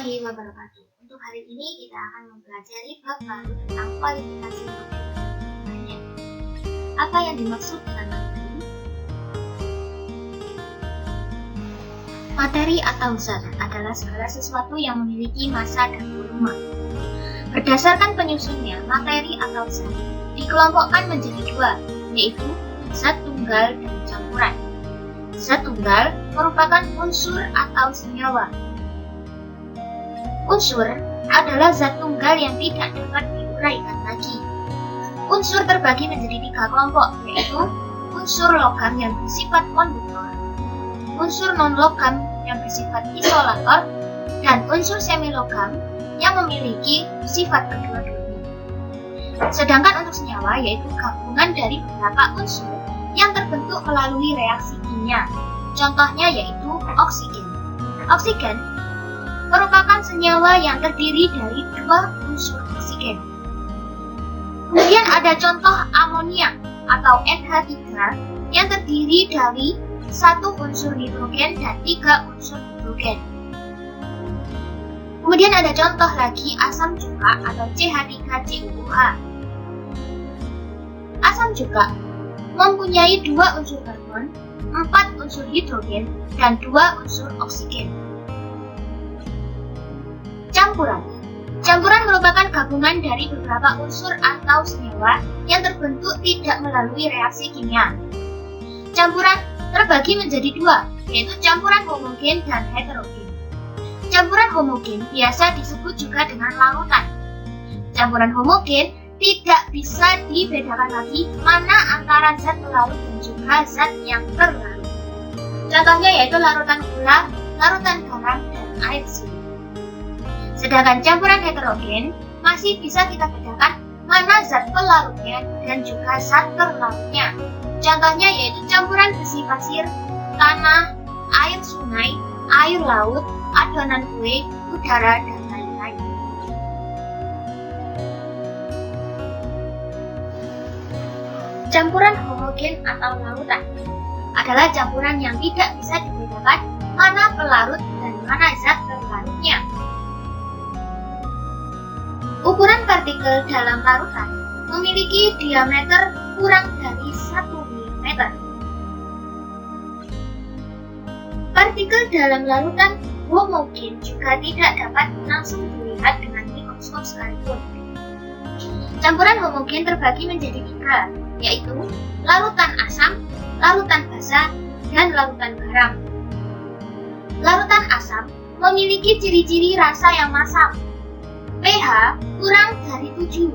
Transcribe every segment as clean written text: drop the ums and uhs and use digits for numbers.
warahmatullahi wabarakatuh. Untuk hari ini kita akan mempelajari bab baru tentang kualifikasi materi. Apa yang dimaksud dengan materi? Materi atau zat adalah segala sesuatu yang memiliki massa dan volume. Berdasarkan penyusunnya, materi atau zat dikelompokkan menjadi dua, yaitu zat tunggal dan campuran. Zat tunggal merupakan unsur atau senyawa. Unsur adalah zat tunggal yang tidak dapat diuraikan lagi. Unsur terbagi menjadi tiga kelompok, yaitu unsur logam yang bersifat konduktor, unsur non-logam yang bersifat isolator, dan unsur semilogam yang memiliki sifat kedua-duanya. Sedangkan untuk senyawa yaitu gabungan dari beberapa unsur yang terbentuk melalui reaksi kimia. Contohnya yaitu oksigen. Oksigen merupakan senyawa yang terdiri dari dua unsur oksigen. Kemudian ada contoh amonia atau NH3 yang terdiri dari satu unsur nitrogen dan tiga unsur hidrogen. Kemudian ada contoh lagi asam cuka atau CH3COOH. Asam cuka mempunyai dua unsur karbon, 4 unsur hidrogen, dan 2 unsur oksigen. Campuran merupakan gabungan dari beberapa unsur atau senyawa yang terbentuk tidak melalui reaksi kimia. Campuran terbagi menjadi dua, yaitu campuran homogen dan heterogen. Campuran homogen biasa disebut juga dengan larutan. Campuran homogen tidak bisa dibedakan lagi mana antara zat pelarut dan juga zat yang terlarut. Contohnya yaitu larutan gula, larutan garam, dan air sirup. Sedangkan campuran heterogen masih bisa kita bedakan mana zat pelarutnya dan juga zat terlarutnya. Contohnya yaitu campuran besi pasir, tanah, air sungai, air laut, adonan kue, udara, dan lain-lain. Campuran homogen atau larutan adalah campuran yang tidak bisa dibedakan mana pelarut dan mana zat terlarutnya. Ukuran partikel dalam larutan memiliki diameter kurang dari 1 mm. Partikel dalam larutan homogen juga tidak dapat langsung dilihat dengan mikroskop sekalipun. Campuran homogen terbagi menjadi tiga, yaitu larutan asam, larutan basa, dan larutan garam. Larutan asam memiliki ciri-ciri rasa yang masam, pH kurang dari 7.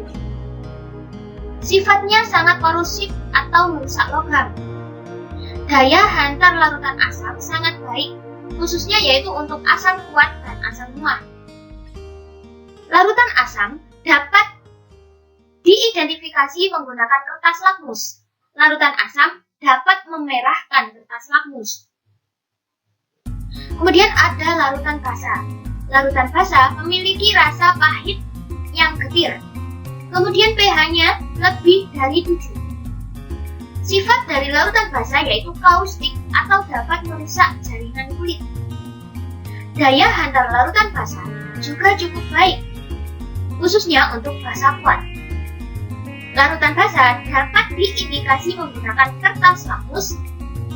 Sifatnya sangat korosif atau merusak logam. Daya hantar larutan asam sangat baik, khususnya yaitu untuk asam kuat dan asam muat. Larutan asam dapat diidentifikasi menggunakan kertas lakmus. Larutan asam dapat memerahkan kertas lakmus. Kemudian ada larutan basa. Larutan basa memiliki rasa pahit yang getir. Kemudian pH-nya lebih dari 7. Sifat dari larutan basa yaitu kaustik atau dapat merusak jaringan kulit. Daya hantar larutan basa juga cukup baik, khususnya untuk basa kuat. Larutan basa dapat diindikasi menggunakan kertas lakmus,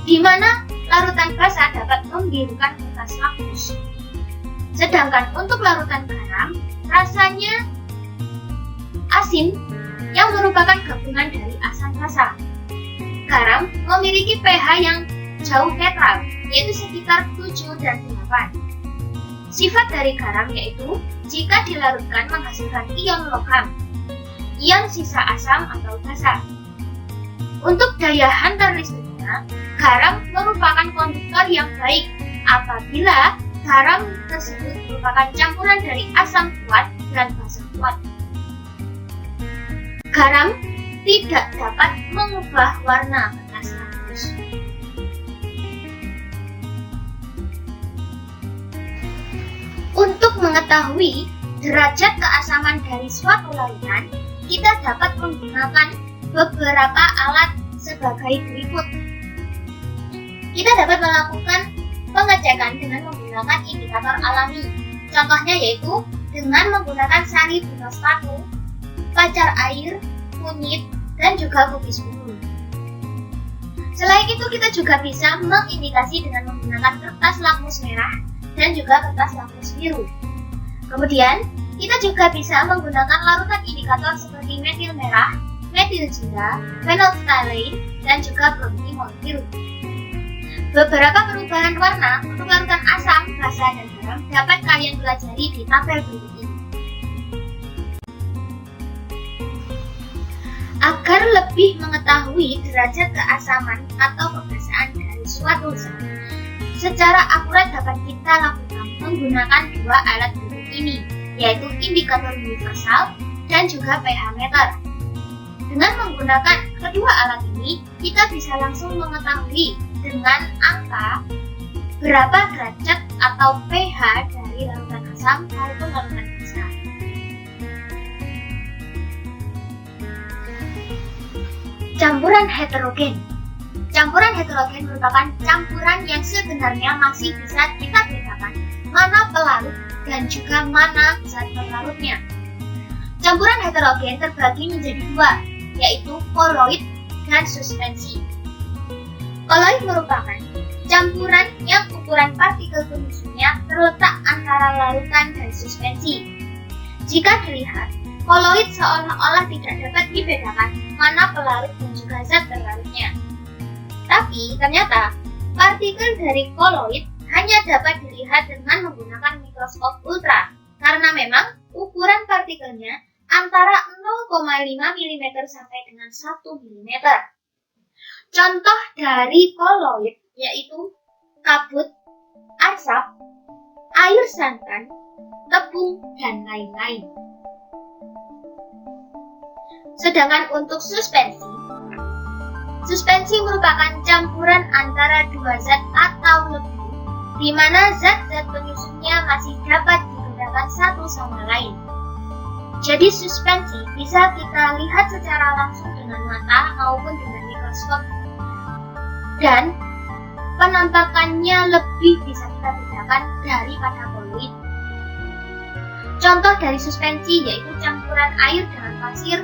di mana larutan basa dapat membirukan kertas lakmus. Sedangkan untuk larutan garam, rasanya asin yang merupakan gabungan dari asam basa. Garam memiliki pH yang jauh netral, yaitu sekitar 7 dan 8. Sifat dari garam yaitu jika dilarutkan menghasilkan ion logam, ion sisa asam atau basa. Untuk daya hantar listriknya, garam merupakan konduktor yang baik apabila garam tersebut merupakan campuran dari asam kuat dan basa kuat. Garam tidak dapat mengubah warna kertas lakmus. Untuk mengetahui derajat keasaman dari suatu larutan, kita dapat menggunakan beberapa alat sebagai berikut. Kita dapat melakukan pengecekan dengan menggunakan indikator alami, Contohnya yaitu dengan menggunakan sari bunga sepatu, pacar air, kunyit, dan juga kubis bumbu. Selain itu, kita juga bisa mengindikasi dengan menggunakan kertas lakmus merah dan juga kertas lakmus biru. Kemudian, kita juga bisa menggunakan larutan indikator seperti metil merah, metil jingga, phenolphthalein, dan juga bromine biru. Beberapa perubahan warna untuk larutan asam, basa, dan garam dapat kalian pelajari di tabel berikut ini. Agar lebih mengetahui derajat keasaman atau kebasaan dari suatu zat, secara akurat dapat kita lakukan menggunakan dua alat berikut ini, yaitu indikator universal dan juga pH meter. Dengan menggunakan kedua alat ini, kita bisa langsung mengetahui dengan angka berapa derajat atau pH dari larutan asam maupun larutan basa. Campuran heterogen. Campuran heterogen merupakan campuran yang sebenarnya masih bisa kita bedakan mana pelarut dan juga mana zat pelarutnya. Campuran heterogen terbagi menjadi dua, yaitu koloid dan suspensi. Koloid merupakan campuran yang ukuran partikel penyusunnya terletak antara larutan dan suspensi. Jika dilihat, koloid seolah-olah tidak dapat dibedakan mana pelarut dan juga zat pelarutnya. Tapi ternyata partikel dari koloid hanya dapat dilihat dengan menggunakan mikroskop ultra, karena memang ukuran partikelnya antara 0,5 mm sampai dengan 1 mm. Contoh dari koloid yaitu kabut, asap, air santan, tepung, dan lain-lain. Sedangkan untuk suspensi merupakan campuran antara dua zat atau lebih, di mana zat-zat penyusunnya masih dapat dibedakan satu sama lain. Jadi suspensi bisa kita lihat secara langsung dengan mata maupun dengan mikroskop, dan penampakannya lebih bisa kita bedakan daripada koloid. Contoh dari suspensi yaitu campuran air dengan pasir,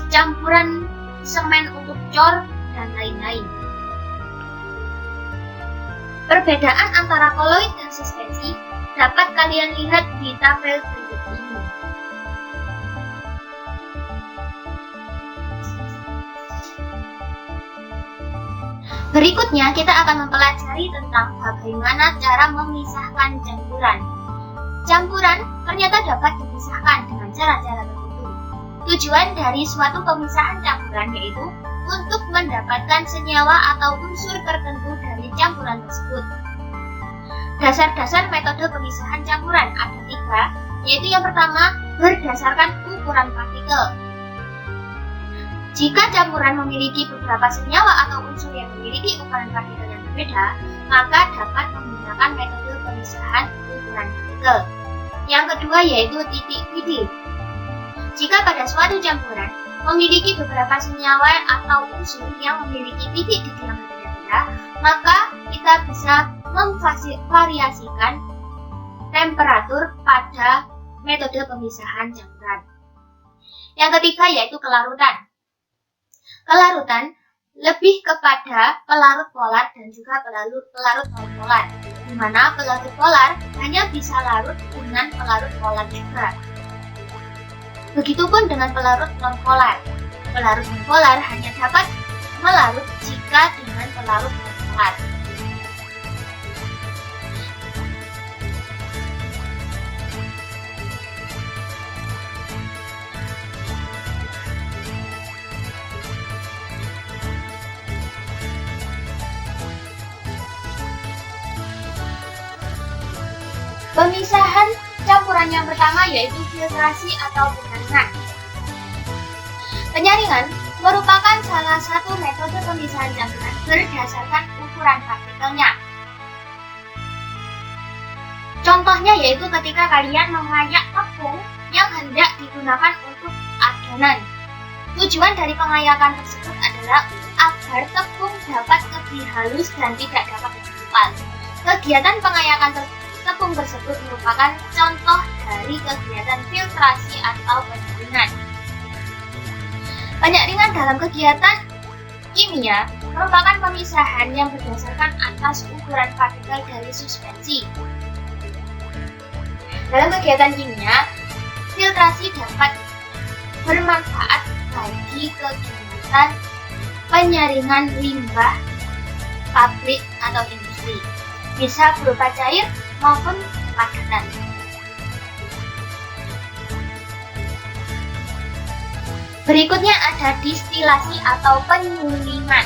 campuran semen untuk cor, dan lain-lain. Perbedaan antara koloid dan suspensi dapat kalian lihat di tabel berikut ini. Berikutnya kita akan mempelajari tentang bagaimana cara memisahkan campuran. Campuran ternyata dapat dipisahkan dengan cara-cara tertentu. Tujuan dari suatu pemisahan campuran yaitu untuk mendapatkan senyawa atau unsur tertentu dari campuran tersebut. Dasar-dasar metode pemisahan campuran ada 3, yaitu yang pertama berdasarkan ukuran partikel. Jika campuran memiliki beberapa senyawa atau unsur yang memiliki ukuran partikel yang berbeda, maka dapat menggunakan metode pemisahan ukuran partikel. Yang kedua yaitu titik Fidel. Jika pada suatu campuran memiliki beberapa senyawa atau unsur yang memiliki titik Fidel yang berbeda-beda, maka kita bisa memvariasikan temperatur pada metode pemisahan campuran. Yang ketiga yaitu kelarutan. Kelarutan lebih kepada pelarut polar dan juga pelarut non-polar, di mana pelarut polar hanya bisa larut dengan pelarut polar juga. Begitupun dengan pelarut non-polar. Pelarut non-polar hanya dapat melarut jika dengan pelarut non-polar. Pemisahan campuran yang pertama yaitu filtrasi atau penyaringan. Penyaringan merupakan salah satu metode pemisahan campuran berdasarkan ukuran partikelnya. Contohnya yaitu ketika kalian mengayak tepung yang hendak digunakan untuk adonan. Tujuan dari pengayakan tersebut adalah agar tepung dapat lebih halus dan tidak dapat terkepal. Kegiatan pengayakan tepung tepung tersebut merupakan contoh dari kegiatan filtrasi atau penyaringan. Penyaringan dalam kegiatan kimia merupakan pemisahan yang berdasarkan atas ukuran partikel dari suspensi. Dalam kegiatan kimia, filtrasi dapat bermanfaat bagi kegiatan penyaringan limbah pabrik atau industri, bisa berupa cair maupun padatan. Berikutnya ada distilasi atau penyulingan.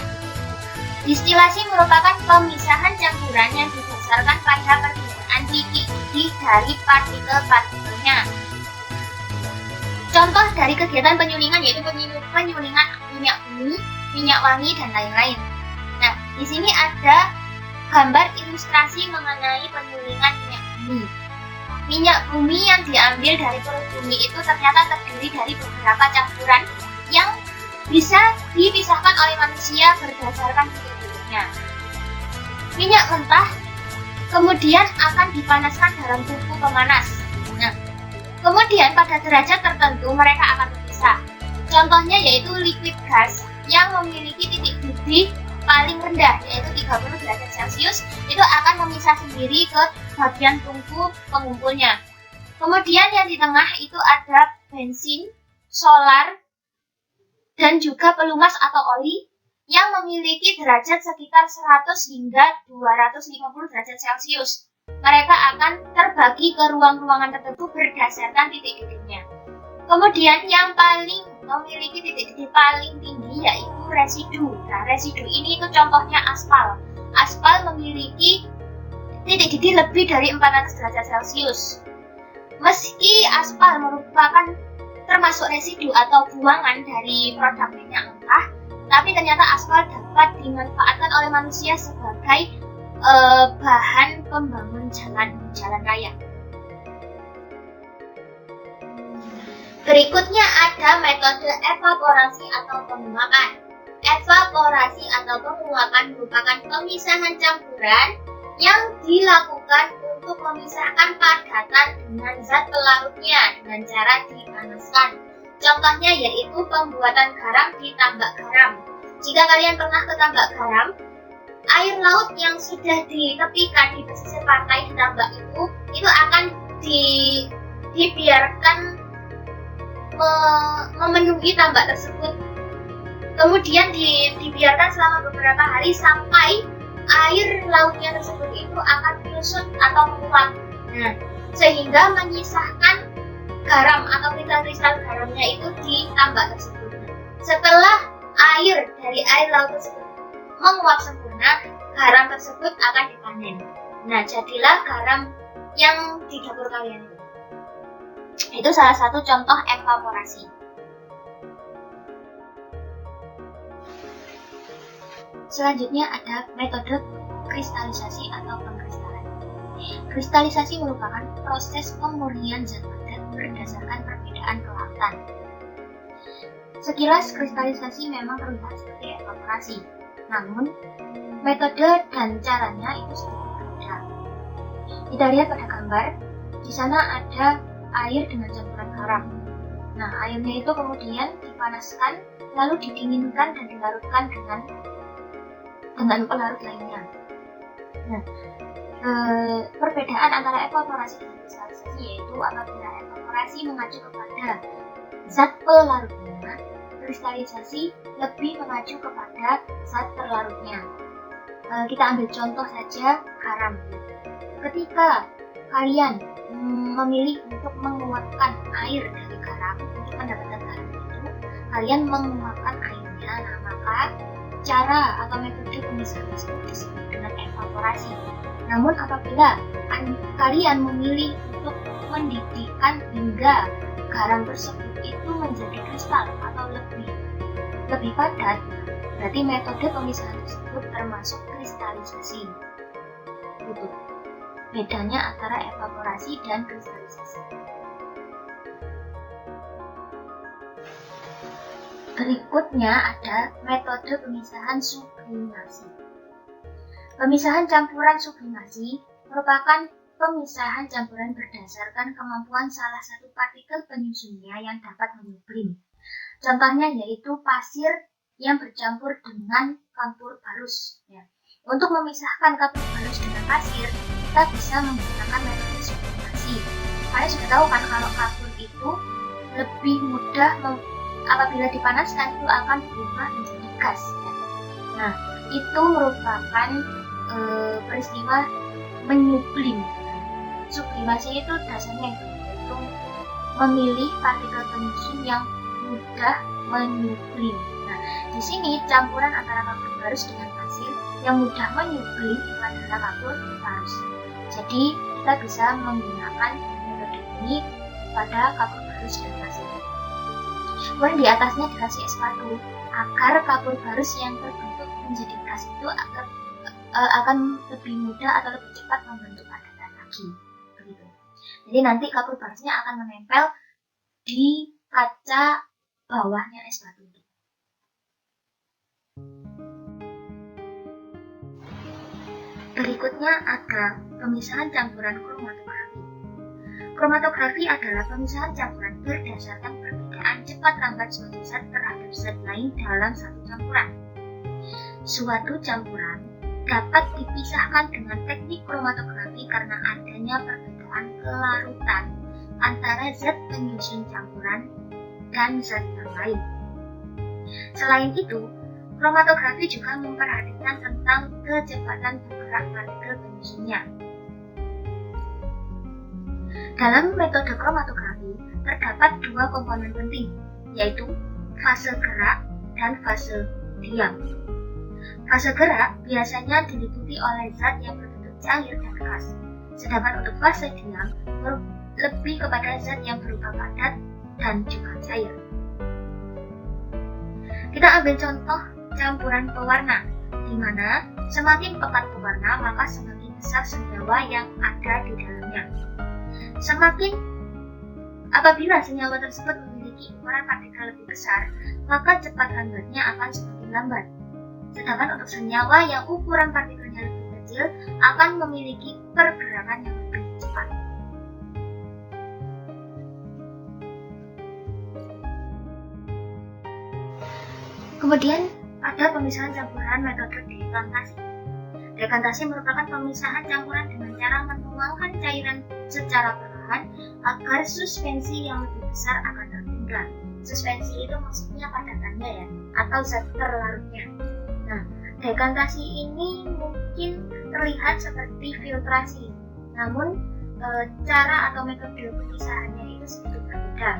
Distilasi merupakan pemisahan campuran yang didasarkan pada perbedaan titik-titik dari partikel-partikelnya. Contoh dari kegiatan penyulingan yaitu penyulingan minyak bumi, minyak wangi, dan lain-lain. Nah, di sini ada gambar ilustrasi mengenai penyulingan minyak bumi. Minyak bumi yang diambil dari perut bumi itu ternyata terdiri dari beberapa campuran yang bisa dipisahkan oleh manusia berdasarkan titik-titiknya. Minyak mentah kemudian akan dipanaskan dalam tungku pemanas. Nah, kemudian pada derajat tertentu mereka akan berpisah. Contohnya yaitu liquid gas yang memiliki titik didih paling rendah yaitu 30 derajat Celcius, itu akan memisah sendiri ke bagian tungku pengumpulnya. Kemudian yang di tengah itu ada bensin, solar, dan juga pelumas atau oli yang memiliki derajat sekitar 100 hingga 250 derajat Celcius. Mereka akan terbagi ke ruang-ruangan tertentu berdasarkan titik-titiknya. Kemudian yang paling memiliki titik-titik paling tinggi yaitu residu. Nah, residu ini itu contohnya aspal. Aspal memiliki titik-titik lebih dari 400 derajat Celcius. Meski aspal merupakan termasuk residu atau buangan dari produk minyak mentah, tapi ternyata aspal dapat dimanfaatkan oleh manusia sebagai bahan pembangun jalan raya. Berikutnya ada metode evaporasi atau penguapan. Evaporasi atau penguapan merupakan pemisahan campuran yang dilakukan untuk memisahkan padatan dengan zat pelarutnya dengan cara dipanaskan. Contohnya yaitu pembuatan garam di tambak garam. Jika kalian pernah ke tambak garam, air laut yang sudah ditepikan di pesisir pantai di tambak itu akan dibiarkan memenuhi tambak tersebut. Kemudian dibiarkan selama beberapa hari sampai air lautnya tersebut itu akan menyusut atau menguap. Nah, sehingga menyisahkan garam atau kristal-kristal garamnya itu di tambak tersebut. Setelah air dari air laut tersebut menguap sempurna, garam tersebut akan dipanen. Nah, jadilah garam yang di dapur kalian itu. Itu salah satu contoh evaporasi. Selanjutnya ada metode kristalisasi atau pengkristalan. Kristalisasi merupakan proses pemurnian zat padat berdasarkan perbedaan kelautan. Sekilas kristalisasi memang terlihat seperti evaporasi, namun metode dan caranya itu sedikit berbeda. Kita lihat pada gambar, di sana ada air dengan campuran garam. Nah, airnya itu kemudian dipanaskan, lalu didinginkan dan dilarutkan dengan pelarut lainnya. Nah, perbedaan antara evaporasi dan kristalisasi yaitu apabila evaporasi mengacu kepada zat pelarutnya, kristalisasi lebih mengacu kepada zat terlarutnya. Kita ambil contoh saja garam. Ketika kalian memilih untuk menguapkan air dari garam untuk mendapatkan garam itu, kalian menguapkan airnya. Nah, maka cara atau metode pemisahan tersebut disebut dengan evaporasi. Namun apabila kalian memilih untuk mendidihkan hingga garam tersebut itu menjadi kristal atau lebih padat, berarti metode pemisahan tersebut termasuk kristalisasi. Itu bedanya antara evaporasi dan kristalisasi. Berikutnya ada metode pemisahan sublimasi. Pemisahan campuran sublimasi merupakan pemisahan campuran berdasarkan kemampuan salah satu partikel penyusunnya yang dapat menyublim. Contohnya yaitu pasir yang bercampur dengan kapur barus. Ya. Untuk memisahkan kapur barus dengan pasir, kita bisa menggunakan metode sublimasi. Kalian sudah tahu kan kalau kapur itu lebih mudah apabila dipanaskan itu akan berubah menjadi gas. Ya. Nah, itu merupakan peristiwa menyublim. Sublimasi itu dasarnya itu memilih partikel penyusun yang mudah menyublim. Nah, di sini campuran antara kapur barus dengan pasir yang mudah menyublim itu adalah kapur barus. Jadi kita bisa menggunakan metode ini pada kapur barus dan pasir. Kemudian di atasnya dikasih es batu agar kapur barus yang terbentuk menjadi gas itu akan lebih mudah atau lebih cepat membentuk padatan lagi. Begitu. Jadi nanti kapur barusnya akan menempel di kaca bawahnya es batu. Berikutnya ada pemisahan campuran kromatografi. Kromatografi adalah pemisahan campuran berdasarkan perbedaan cepat lambat suatu zat terhadap zat lain dalam satu campuran. Suatu campuran dapat dipisahkan dengan teknik kromatografi karena adanya perbedaan kelarutan antara zat penyusun campuran dan zat yang lain. Selain itu, kromatografi juga memperhatikan tentang kecepatan bergerak partikel penyusunnya. Dalam metode kromatografi terdapat dua komponen penting, yaitu fase gerak dan fase diam. Fase gerak biasanya diliputi oleh zat yang berbentuk cair dan gas, sedangkan untuk fase diam lebih kepada zat yang berupa padat dan juga cair. Kita ambil contoh campuran pewarna, di mana semakin pekat pewarna maka semakin besar senyawa yang ada di dalamnya. Apabila senyawa tersebut memiliki ukuran partikel lebih besar, maka cepat lambatnya akan semakin lambat. Sedangkan untuk senyawa yang ukuran partikelnya lebih kecil akan memiliki pergerakan yang lebih cepat. Kemudian ada pemisahan campuran metode dekantasi. Dekantasi merupakan pemisahan campuran dengan cara menuangkan cairan secara perlahan agar suspensi yang lebih besar akan tertinggal. Suspensi itu maksudnya padatannya ya, atau zat terlarutnya. Nah, dekantasi ini mungkin terlihat seperti filtrasi, namun cara atau metode pemisahannya itu sedikit berbeda.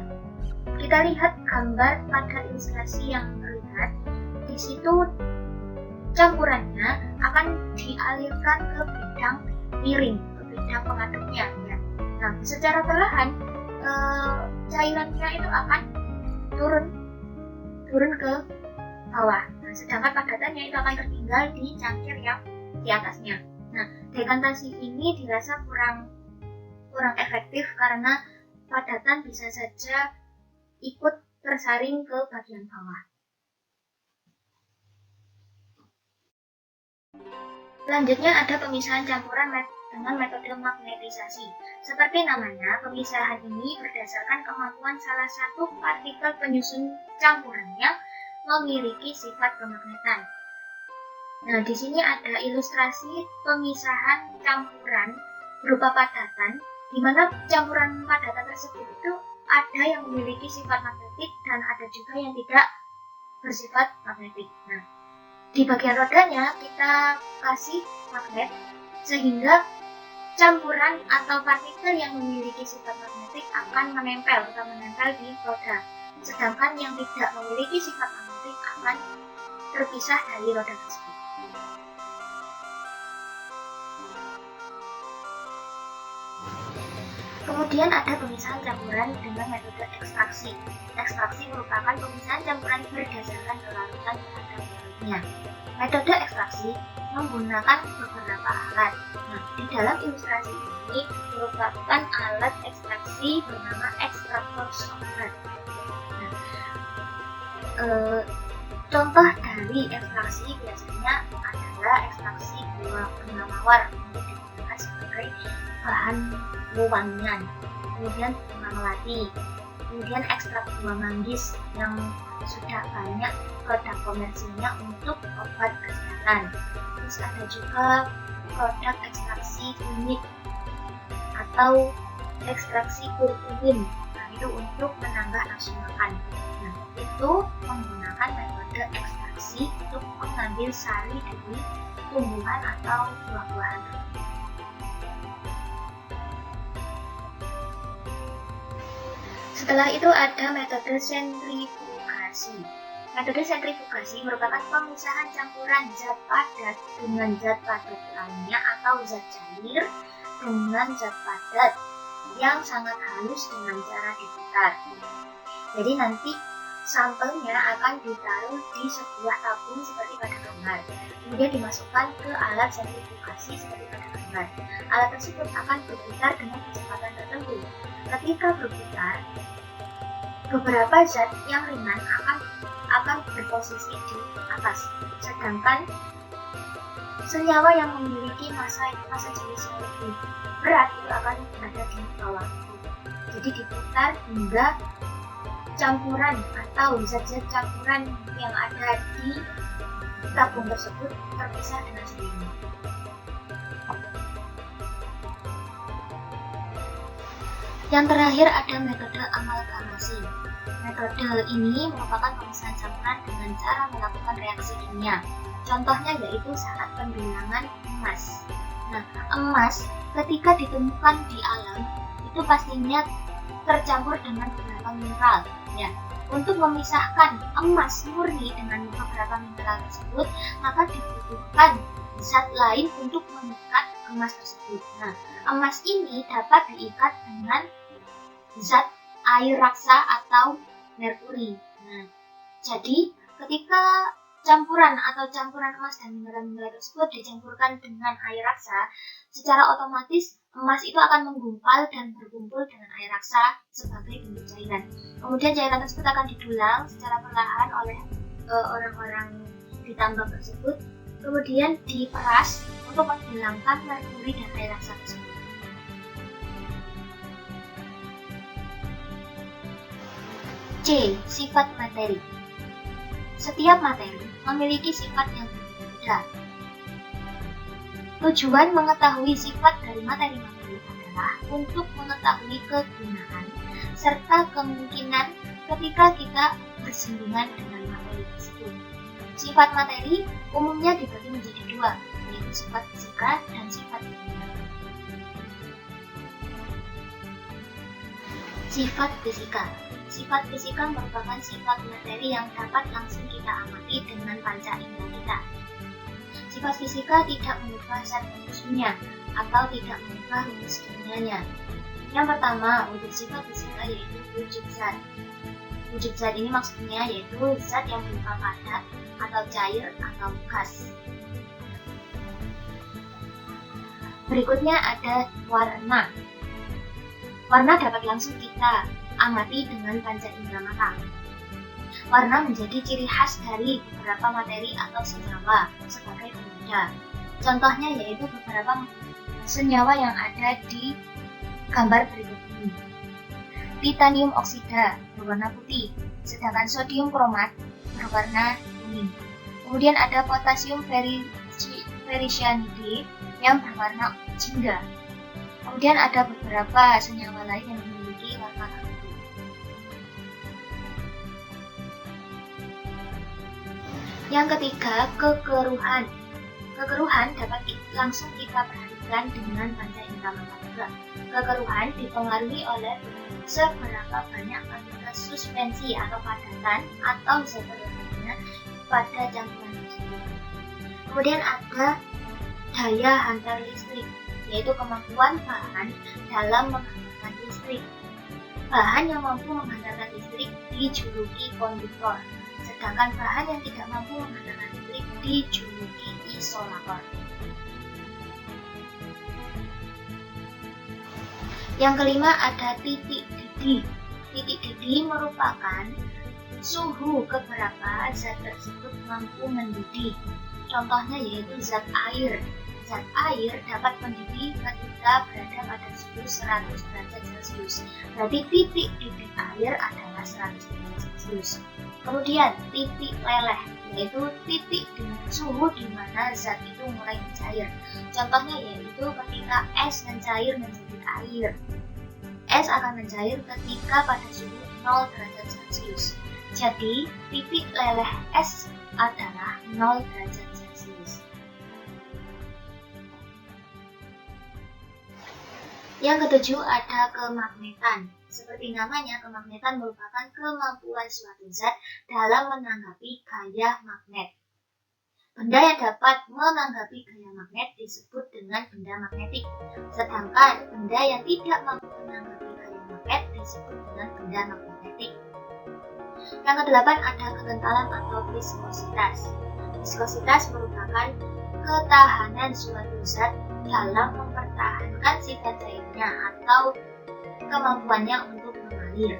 Kita lihat gambar pada ilustrasi yang terlihat. Di situ campurannya akan dialirkan ke bidang miring, ke bidang pengaduknya. Ya. Nah, secara perlahan cairannya itu akan turun ke bawah. Nah, sedangkan padatannya itu akan tertinggal di cangkir yang di atasnya. Nah, dekantasi ini dirasa kurang efektif karena padatan bisa saja ikut tersaring ke bagian bawah. Selanjutnya ada pemisahan campuran dengan metode magnetisasi. Seperti namanya, pemisahan ini berdasarkan kemampuan salah satu partikel penyusun campurannya memiliki sifat kemagnetan. Nah, di sini ada ilustrasi pemisahan campuran berupa padatan, di mana campuran padatan tersebut itu ada yang memiliki sifat magnetik dan ada juga yang tidak bersifat magnetik. Nah, di bagian rodanya kita kasih magnet sehingga campuran atau partikel yang memiliki sifat magnetik akan menempel di roda. Sedangkan yang tidak memiliki sifat magnetik akan terpisah dari roda tersebut. Kemudian ada pemisahan campuran dengan metode ekstraksi. Ekstraksi merupakan pemisahan campuran berdasarkan kelarutan terhadap larutnya. Metode ekstraksi menggunakan beberapa alat. Nah, di dalam ilustrasi ini merupakan alat ekstraksi bernama ekstraktor Schoenberg. Contoh dari ekstraksi biasanya adalah ekstraksi buah bunga mawar, yang digunakan sebagai bahan wewangian, kemudian bunga melati, kemudian ekstrak buah manggis yang sudah banyak produk komersilnya untuk obat kesehatan. Terus ada juga produk ekstraksi kunyit atau ekstraksi kurkumin, nah itu untuk menambah nafsu makan. Nah, itu menggunakan metode ekstraksi untuk mengambil sari dari tumbuhan atau buah-buahan. Setelah itu ada metode sentrifugasi. Metode sentrifugasi merupakan pemisahan campuran zat padat dengan zat padat lainnya atau zat cair dengan zat padat yang sangat halus dengan cara diputar. Jadi nanti sampelnya akan ditaruh di sebuah tabung seperti pada gambar, kemudian dimasukkan ke alat sentrifugasi seperti pada gambar. Alat tersebut akan berputar dengan kecepatan tertentu. Ketika berputar, beberapa zat yang ringan akan berposisi di atas, sedangkan senyawa yang memiliki massa jenis yang lebih berat itu akan berada di bawah. Jadi diputar hingga campuran atau zat-zat campuran yang ada di tabung tersebut terpisah dengan sendirinya. Yang terakhir ada metode amalgamasi. Metode ini merupakan pemisahan campuran dengan cara melakukan reaksi kimia. Contohnya yaitu saat pendulangan emas. Nah, emas ketika ditemukan di alam itu pastinya tercampur dengan beberapa mineral. Ya, untuk memisahkan emas murni dengan beberapa mineral tersebut, maka dibutuhkan zat lain untuk mengikat emas tersebut. Nah, emas ini dapat diikat dengan zat air raksa atau merkuri. Nah, jadi ketika campuran emas dan mineral-mineral tersebut dicampurkan dengan air raksa, secara otomatis emas itu akan menggumpal dan berkumpul dengan air raksa sebagai bentuk cairan. Kemudian cairan tersebut akan didulang secara perlahan oleh orang-orang di tambang tersebut, kemudian diperas untuk menghilangkan merkuri dan air raksa tersebut. C. Sifat materi. Setiap materi memiliki sifat yang berbeda. Tujuan mengetahui sifat dari materi-materi adalah untuk mengetahui kegunaan serta kemungkinan ketika kita bersinggungan dengan materi tersebut. Sifat materi umumnya dibagi menjadi dua, yaitu sifat fisika dan sifat kimia. Sifat fisika. Sifat fisika merupakan sifat materi yang dapat langsung kita amati dengan panca indera kita. Sifat fisika tidak mengubah zat khususnya atau tidak mengubah rumus kimianya. Yang pertama, wujud sifat fisika yaitu wujud zat. Wujud zat ini maksudnya yaitu zat yang berupa padat atau cair atau gas. Berikutnya ada warna. Warna dapat langsung kita amati dengan panca indera mata. Warna menjadi ciri khas dari beberapa materi atau senyawa sebagai pembeda. Contohnya yaitu beberapa senyawa yang ada di gambar berikut ini. Titanium oksida berwarna putih, sedangkan sodium kromat berwarna kuning. Kemudian ada potasium ferricyanide yang berwarna jingga. Kemudian ada beberapa senyawa lain yang memiliki warna tertentu. Yang ketiga, kekeruhan. Kekeruhan dapat langsung kita perhatikan dengan panca indera mata juga. Kekeruhan dipengaruhi oleh seberapa banyak kuantitas suspensi atau padatan atau zat organik pada campuran tersebut. Kemudian ada daya hantar listrik, yaitu kemampuan bahan dalam menghantarkan listrik. Bahan yang mampu menghantarkan listrik dijuluki konduktor, sedangkan bahan yang tidak mampu menghantarkan listrik dijuluki isolator. Yang kelima ada titik didih. Titik didih merupakan suhu keberapa zat tersebut mampu mendidih. Contohnya yaitu zat air. zat air dapat mendidih ketika berada pada suhu 100 derajat Celcius. Berarti titik didih air adalah 100 derajat Celcius. Kemudian titik leleh, yaitu titik dengan suhu di mana zat itu mulai mencair. Contohnya yaitu ketika es mencair menjadi air. Es akan mencair ketika pada suhu 0 derajat Celcius. Jadi, titik leleh es adalah 0 derajat Celcius. Yang ketujuh ada kemagnetan. Seperti namanya, kemagnetan merupakan kemampuan suatu zat dalam menanggapi gaya magnet. Benda yang dapat menanggapi gaya magnet disebut dengan benda magnetik. Sedangkan benda yang tidak mampu menanggapi gaya magnet disebut dengan benda magnetik. Yang kedelapan ada kekentalan atau viskositas. Viskositas merupakan ketahanan suatu zat dalam mempertahankan sifat cairnya atau kemampuannya untuk mengalir.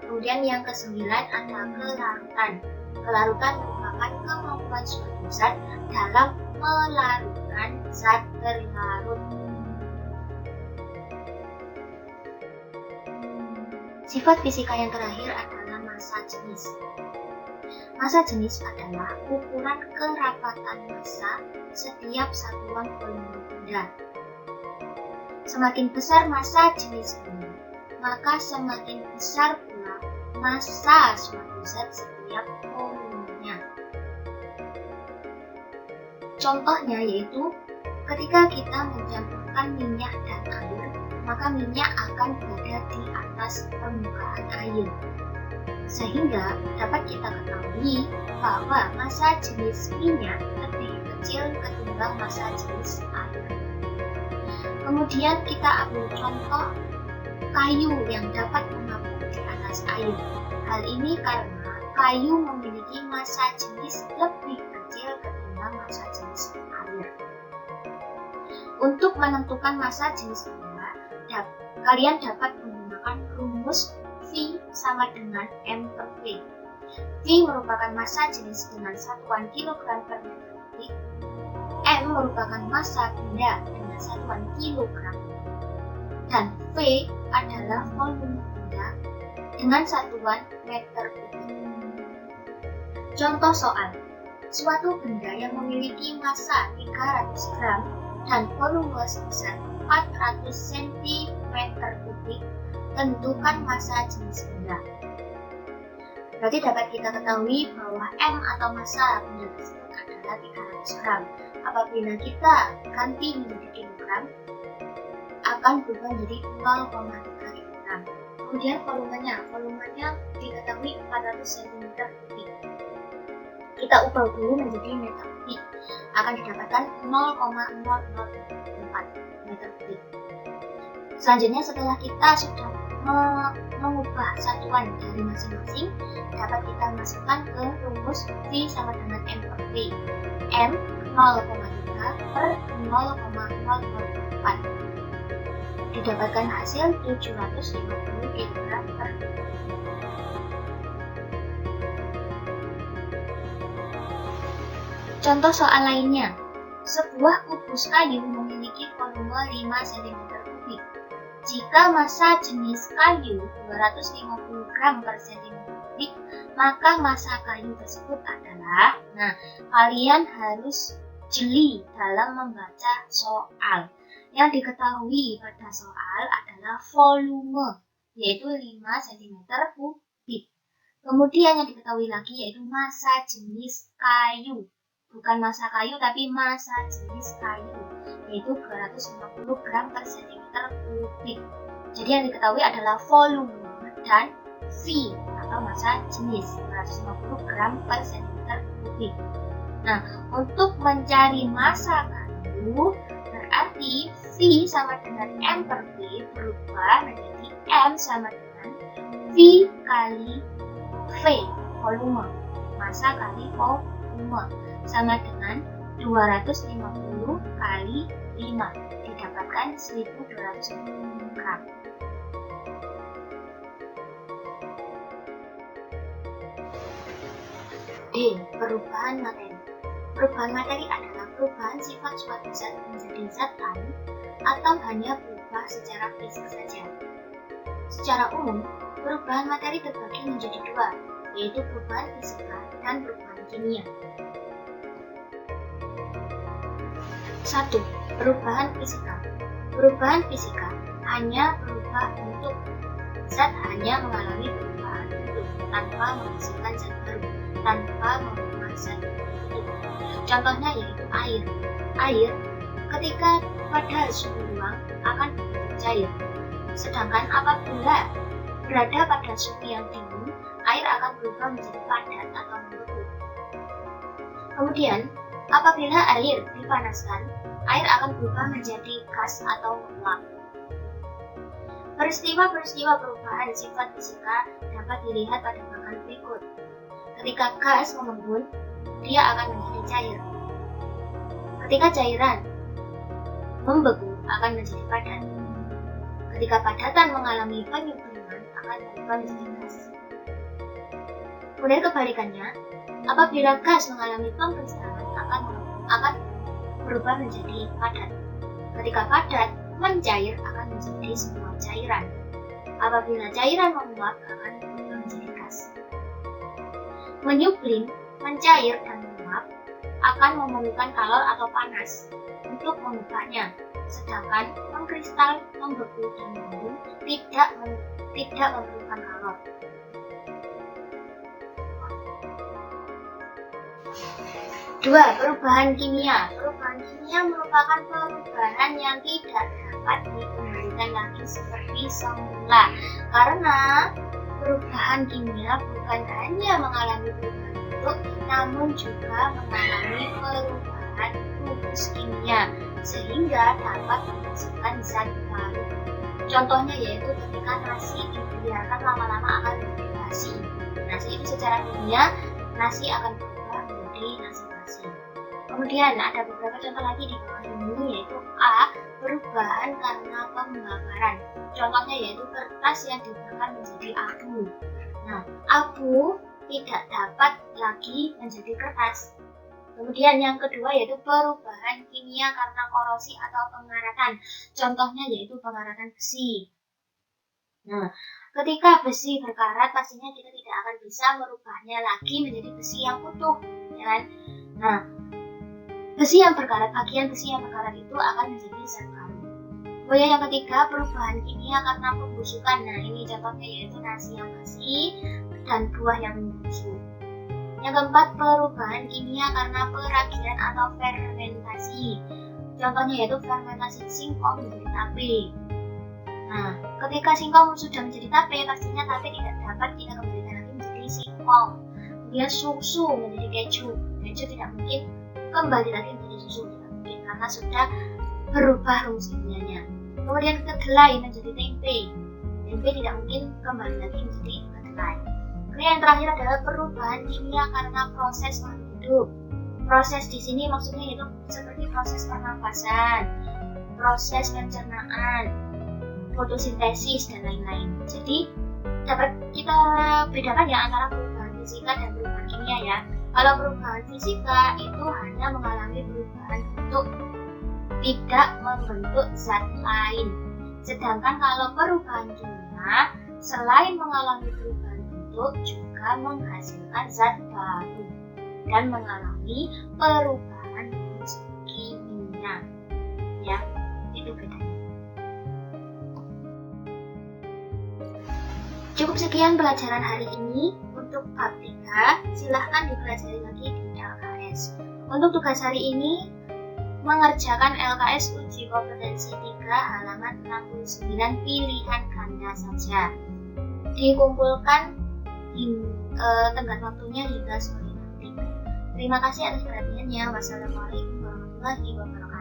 Kemudian yang kesembilan ada kelarutan. Kelarutan merupakan kemampuan suatu zat dalam melarutkan zat terlarut. Sifat fisika yang terakhir adalah massa jenis. Massa jenis adalah ukuran kerapatan massa setiap satuan volume benda. Semakin besar massa jenis benda, maka semakin besar pula massa suatu zat setiap volumenya. Contohnya yaitu ketika kita mencampurkan minyak dan air, maka minyak akan berada di atas permukaan air. Sehingga dapat kita ketahui bahwa massa jenis minyak lebih kecil ketimbang massa jenis air. Kemudian kita ambil contoh kayu yang dapat mengapung di atas air. Hal ini karena kayu memiliki massa jenis lebih kecil ketimbang massa jenis air. Untuk menentukan massa jenis benda, kalian dapat menggunakan rumus V sama dengan M per V. V merupakan massa jenis dengan satuan kilogram per meter kubik. M merupakan massa benda dengan satuan kilogram. Dan V adalah volume benda dengan satuan meter kubik. Contoh soal, suatu benda yang memiliki massa 300 gram dan volume sebesar 400 cm kubik, tentukan massa jenis benda. Berarti dapat kita ketahui bahwa M atau massa benda tersebut adalah 300 gram. Apabila kita ganti menjadi kilogram, akan berubah menjadi 0,3 kilogram. Kemudian volumenya diketahui 400 cm kubik. Kita ubah dulu menjadi meter kubik, akan didapatkan 0,0004 meter kubik. Selanjutnya setelah kita sudah mengubah satuan dari masing-masing, dapat kita masukkan ke rumus V sama dengan M per V. M 0,3 per 0,004. Didapatkan hasil 750 kg per Contoh soal lainnya, sebuah kubus kayu memiliki volume 5 cm kubik. Jika massa jenis kayu 250 gram per cm kubik, maka massa kayu tersebut adalah, kalian harus jeli dalam membaca soal. Yang diketahui pada soal adalah volume, yaitu 5 cm kubik. Kemudian yang diketahui lagi yaitu massa jenis kayu. Bukan massa kayu, tapi massa jenis kayu, yaitu 250 gram per cm kubik. Jadi yang diketahui adalah volume dan V atau massa jenis 250 gram per cm kubik. Nah, untuk mencari massa kayu, berarti V sama dengan M per V berubah menjadi M sama dengan V kali V, volume. Massa kali volume sama dengan 250 kali 5, didapatkan 1250 gram. D. Perubahan materi. Perubahan materi adalah perubahan sifat suatu zat menjadi zat lain atau hanya berubah secara fisik saja. Secara umum, perubahan materi terbagi menjadi dua, yaitu perubahan fisika dan perubahan kimia. 1. Perubahan fisika. Perubahan fisika hanya berubah bentuk. Zat hanya mengalami perubahan bentuk tanpa menghasilkan zat baru, tanpa mengubah zat bentuk. Contohnya yaitu air. Air ketika pada suhu ruang akan berbentuk cair. Sedangkan apabila berada pada suhu yang dingin, air akan berubah menjadi padat atau membeku. Kemudian, apabila air dipanaskan, air akan berubah menjadi gas atau menguap. Peristiwa-peristiwa perubahan sifat fisika dapat dilihat pada bagan berikut. Ketika gas mengembun, dia akan menjadi cair. Ketika cairan membeku, akan menjadi padat. Ketika padatan mengalami penyubliman, akan berubah menjadi gas. Kemudian kebalikannya, apabila gas mengalami pengkristalan, akan berubah menjadi padat. Ketika padat mencair, akan menjadi semua cairan. Apabila cairan menguap, akan berubah menjadi gas. Menyublim, mencair dan menguap akan memerlukan kalor atau panas untuk mengubahnya. Sedangkan mengkristal, membeku dan mengembun tidak memerlukan kalor. 2. Perubahan kimia. Perubahan kimia merupakan perubahan yang tidak dapat dikembalikan lagi seperti semula, karena perubahan kimia bukan hanya mengalami perubahan bentuk, namun juga mengalami perubahan rumus kimia sehingga dapat menghasilkan zat baru. Contohnya yaitu ketika nasi dibiarkan lama-lama akan menjadi basi. Nasi itu secara kimia, nasi akan berubah menjadi nasi basi. Kemudian ada beberapa contoh lagi di bawah ini, yaitu A. Perubahan karena pembakaran. Contohnya yaitu kertas yang dibakar menjadi abu. Nah, abu tidak dapat lagi menjadi kertas. Kemudian yang kedua yaitu perubahan kimia karena korosi atau pengaratan. Contohnya yaitu pengaratan besi. Nah, ketika besi berkarat, pastinya kita tidak akan bisa merubahnya lagi menjadi besi yang utuh, ya kan? Nah, bagian besi yang berkarat itu akan menjadi zat baru. Kemudian yang ketiga, perubahan kimia karena pembusukan. Nah, ini contohnya yaitu nasi yang basi dan buah yang membusuk. Yang keempat, perubahan kimia karena peragian atau fermentasi. Contohnya yaitu fermentasi singkong menjadi tape. Nah, ketika singkong sudah menjadi tape, pastinya tape tidak dapat kita kembalikan lagi menjadi singkong. Kemudian susu menjadi keju. Keju tidak mungkin kembali lagi menjadi susu, tidak mungkin karena sudah berubah rumus kimianya. Kemudian kedelai menjadi tempe. Tempe tidak mungkin kembali lagi menjadi kedelai. Kemudian yang terakhir adalah perubahan kimia karena proses makhluk hidup. Proses di sini maksudnya yaitu seperti proses pernapasan, proses pencernaan, fotosintesis dan lain-lain. Jadi dapat kita bedakan ya antara perubahan fisika dan perubahan kimia ya. Kalau perubahan fisika itu hanya mengalami perubahan bentuk, tidak membentuk zat lain. Sedangkan kalau perubahan kimia selain mengalami perubahan bentuk juga menghasilkan zat baru dan mengalami perubahan rumus kimia. Ya, itu bedanya. Cukup sekian pelajaran hari ini. Untuk bab 3, silahkan dipelajari lagi di LKS. Untuk tugas hari ini, mengerjakan LKS uji kompetensi 3 halaman 69 pilihan ganda saja. Dikumpulkan tenggat waktunya hingga sore nanti. Terima kasih atas perhatiannya. Wassalamualaikum warahmatullahi wabarakatuh.